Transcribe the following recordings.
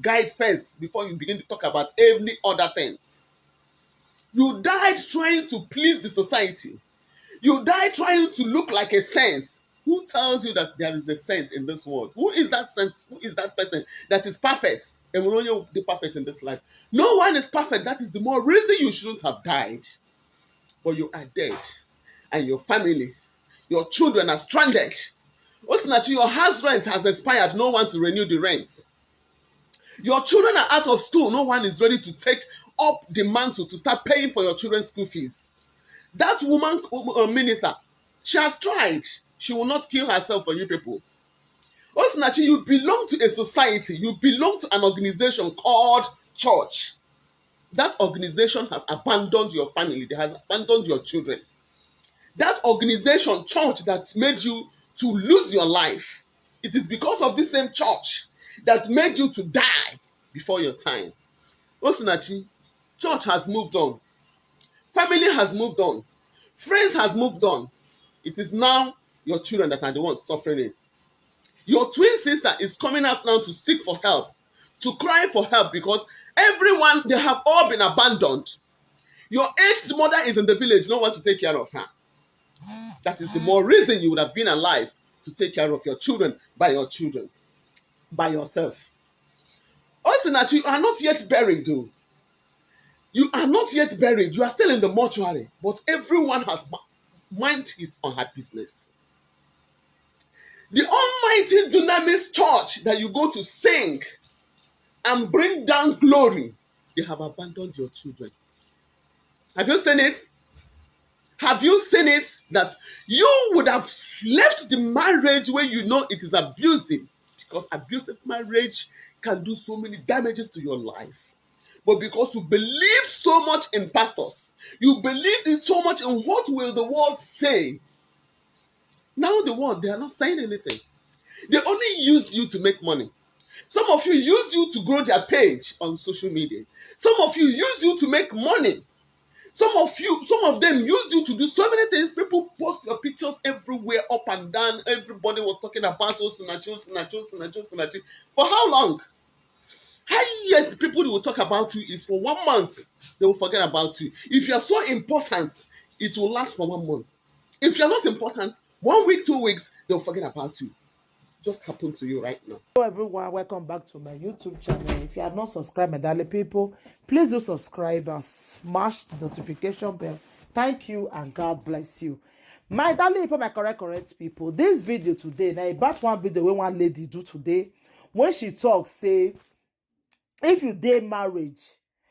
guide first before you begin to talk about every other thing. You died trying to please the society. You died trying to look like a saint. Who tells you that there is a saint in this world? Who is that saint? Who is that person that is perfect and will only be perfect in this life? No one is perfect. That is the more reason you shouldn't have died. But you are dead. And your family, your children are stranded. Osinachi, your house rent has expired. No one to renew the rent. Your children are out of school. No one is ready to take up the mantle to start paying for your children's school fees. That woman minister, she has tried. She will not kill herself for you people. Osinachi, you belong to a society. You belong to an organization called church. That organization has abandoned your family. They has abandoned your children. That organization, church, that made you to lose your life. It is because of this same church that made you to die before your time. Osinachi, church has moved on. Family has moved on. Friends has moved on. It is now your children that are the ones suffering it. Your twin sister is coming out now to seek for help, to cry for help because everyone, they have all been abandoned. Your aged mother is in the village, no one to take care of her. That is the more reason you would have been alive, to take care of your children, by yourself. Osinachi, you are not yet buried though. You are not yet buried. You are still in the mortuary. But everyone has mind his or her business. The almighty dunamis church that you go to sing and bring down glory, they have abandoned your children. Have you seen it? Have you seen it? That you would have left the marriage where you know it is abusive, because abusive marriage can do so many damages to your life. But because you believe so much in pastors, you believe in so much in what will the world say. Now the world, they are not saying anything. They only used you to make money. Some of you used you to grow their page on social media. Some of you used you to make money. Some of them used you to do so many things. People post your pictures everywhere, up and down. Everybody was talking about Osinachi. For how long? Highest the people who will talk about you is for 1 month. They will forget about you. If you are so important, it will last for 1 month. If you are not important, 1 week, 2 weeks, they will forget about you. It just happened to you right now. Hello everyone, welcome back to my YouTube channel. If you have not subscribed, my darling people, please do subscribe and smash the notification bell. Thank you and God bless you. My darling people, my correct people, this video today, now about one video wey one lady do today, when she talks, say, if you dey marriage,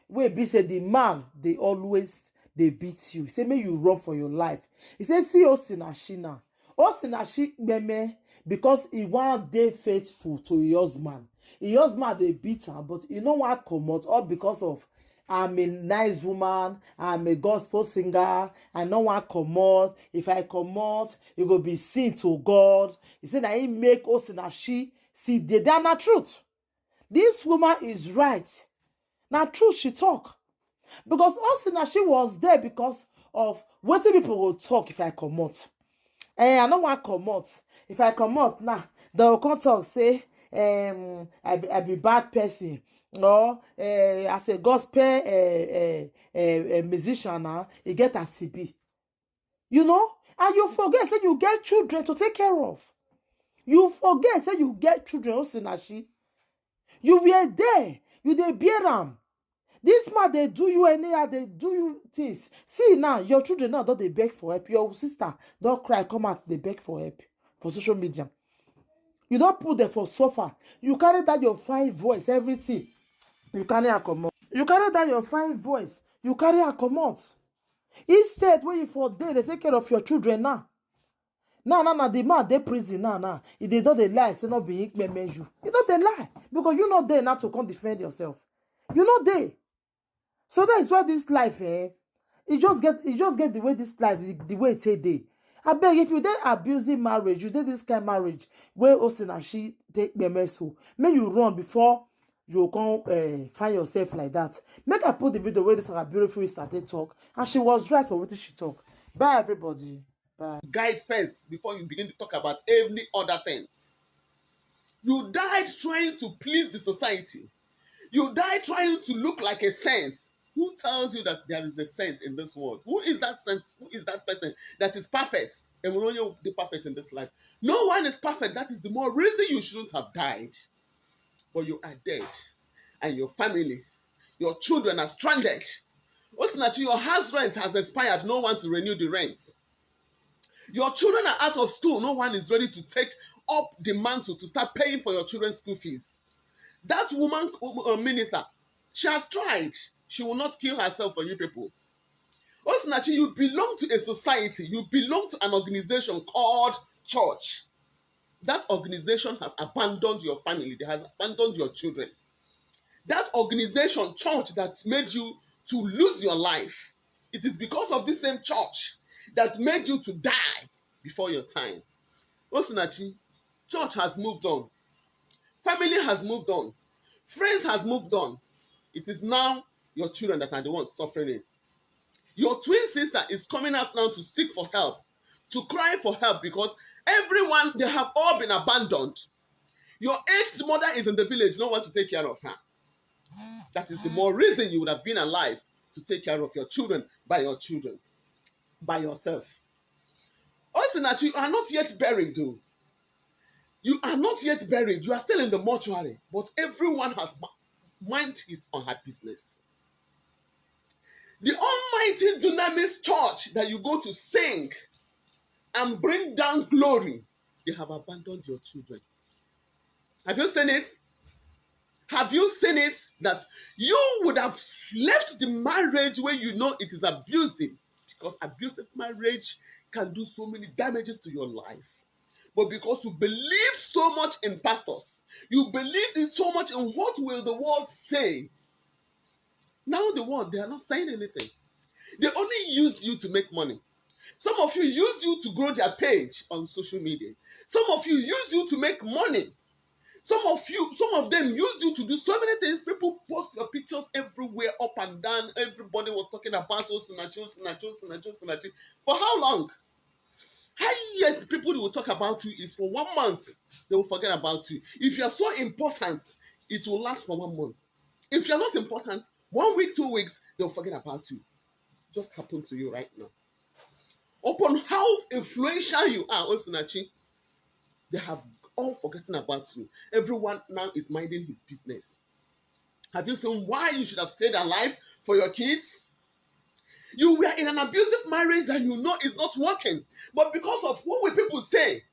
wey be say the man, they always, they beat you. Say, may you run for your life. He say, see Osinachi now. Osinachi Kpeme, because he want dey faithful to his husband. His husband they beat her, but he no want come out, all because of I'm a nice woman, I'm a gospel singer, I no want come out. If I come out, it go be seen to God. He said that he make Osinachi see the damn truth. This woman is right. Now truth she talk. Because Osinachi was there because of what people will talk if I come out. I don't want to come out. If I come out now, they will come talk, say, I be bad person. Or as a gospel musician now, you get a CB. You know? And you forget that you get children to take care of. You forget that you get children, Osinachi. You were there. You dey bear am. This man, they do you anyhow, they do you things. See now, your children now don't they beg for help. Your sister don't cry, come out, they beg for help for social media. You don't put them for suffer. You carry that your fine voice, everything. You carry a come out. You carry that your fine voice. You carry a come out. Instead, when you for day, they take care of your children now. Now, the man they prison now. If they don't they lie, say not be Kpeme you. You don't they lie because you not there now to come defend yourself. You not there. So that is why this life, it just get the way this life, the way it's a day. I beg, if you dey abusing marriage, you did this kind of marriage where Osinachi take Kpeme so, may you run before you come find yourself like that. Make I put the video where this beautiful started talk, and she was right for what she talk. Bye everybody. Bye. Guide first before you begin to talk about every other thing. You died trying to please the society. You die trying to look like a saint. Who tells you that there is a saint in this world? Who is that saint? Who is that person that is perfect and will only be perfect in this life? No one is perfect. That is the more reason you shouldn't have died. But you are dead, and your family, your children are stranded. Osinachi, your house rent has expired. No one to renew the rent. Your children are out of school. No one is ready to take up the mantle to start paying for your children's school fees. That woman minister, she has tried. She will not kill herself for you people. Osinachi, you belong to a society. You belong to an organization called church. That organization has abandoned your family. They has abandoned your children. That organization, church, that made you to lose your life. It is because of this same church that made you to die before your time. Osinachi, church has moved on. Family has moved on. Friends has moved on. It is now your children that are the ones suffering it. Your twin sister is coming out now to seek for help, to cry for help, because everyone, they have all been abandoned. Your aged mother is in the village, no one to take care of her. That is the more reason you would have been alive, to take care of your children, by yourself. Osinachi, you are not yet buried, though. You are not yet buried. You are still in the mortuary, but everyone has mind his or her business. The almighty dunamis church that you go to sing and bring down glory, they have abandoned your children. Have you seen it? Have you seen it? That you would have left the marriage where you know it is abusive, because abusive marriage can do so many damages to your life. But because you believe so much in pastors, you believe in so much in what will the world say. Now the world, they are not saying anything. They only used you to make money. Some of you used you to grow their page on social media. Some of you used you to make money. Some of them used you to do so many things. People post your pictures everywhere, up and down. Everybody was talking about Osinachi. For how long? Highest the people will talk about you is for 1 month. They will forget about you. If you are so important, it will last for 1 month. If you are not important, 1 week, 2 weeks, they'll forget about you. It just happened to you right now. Upon how influential you are, Osinachi, they have all forgotten about you. Everyone now is minding his business. Have you seen why you should have stayed alive for your kids? You were in an abusive marriage that you know is not working. But because of what will people say?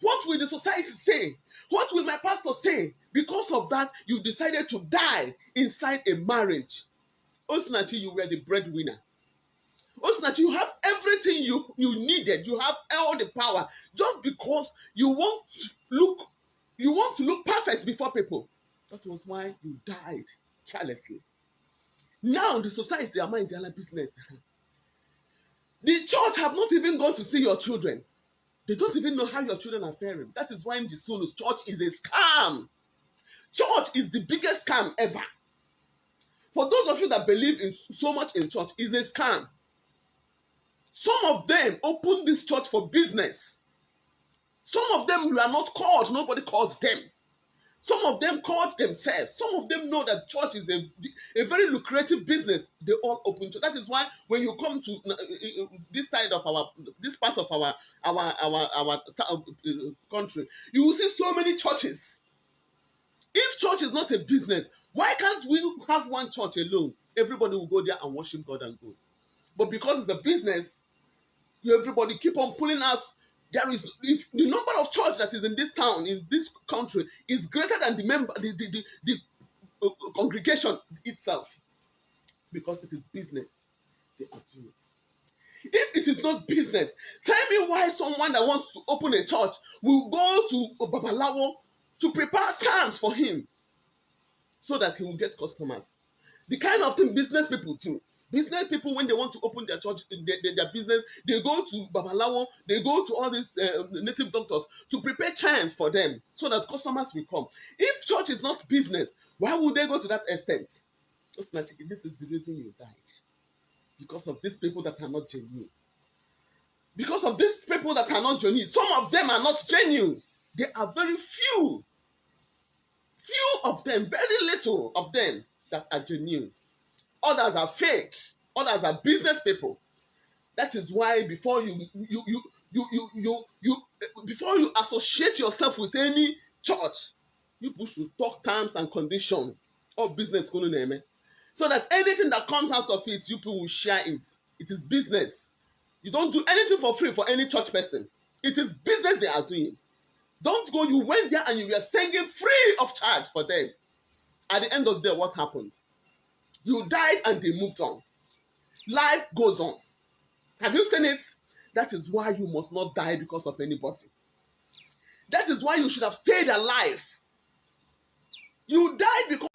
What will the society say? What will my pastor say? Because of that, you decided to die inside a marriage. Osinachi, you were the breadwinner. Osinachi, you have everything you needed. You have all the power. Just because you want to look perfect before people. That was why you died carelessly. Now the society are minding their business. The church have not even gone to see your children. They don't even know how your children are faring. That is why in the Sunus, church is a scam. Church is the biggest scam ever. For those of you that believe in so much in church, is a scam. Some of them opened this church for business. Some of them were not called. Nobody called them. Some of them called themselves. Some of them know that church is a very lucrative business. They all open church. That is why when you come to this side of this part of our country, you will see so many churches. If church is not a business, why can't we have one church alone? Everybody will go there and worship God and go. But because it's a business, everybody keep on pulling out. There is, if the number of church that is in this town, in this country, is greater than the congregation itself, because it is business they are doing. If it is not business, tell me why someone that wants to open a church will go to Babalawo to prepare charms for him so that he will get customers. The kind of thing business people do. Business people, when they want to open their church, their business, they go to Babalawo, they go to all these native doctors to prepare charms for them so that customers will come. If church is not business, why would they go to that extent? This is the reason you died. Because of these people that are not genuine. Because of these people that are not genuine. Some of them are not genuine. They are very few. Few of them, very little of them. that are genuine. Others are fake. Others are business people. That is why before before you associate yourself with any church, you should talk terms and conditions of business, so that anything that comes out of it, you people will share it. It is business. You don't do anything for free for any church person. It is business they are doing. Don't go, you went there and you were singing free of charge for them. At the end of the day, what happened? You died and they moved on. Life goes on. Have you seen it? That is why you must not die because of anybody. That is why you should have stayed alive. You died because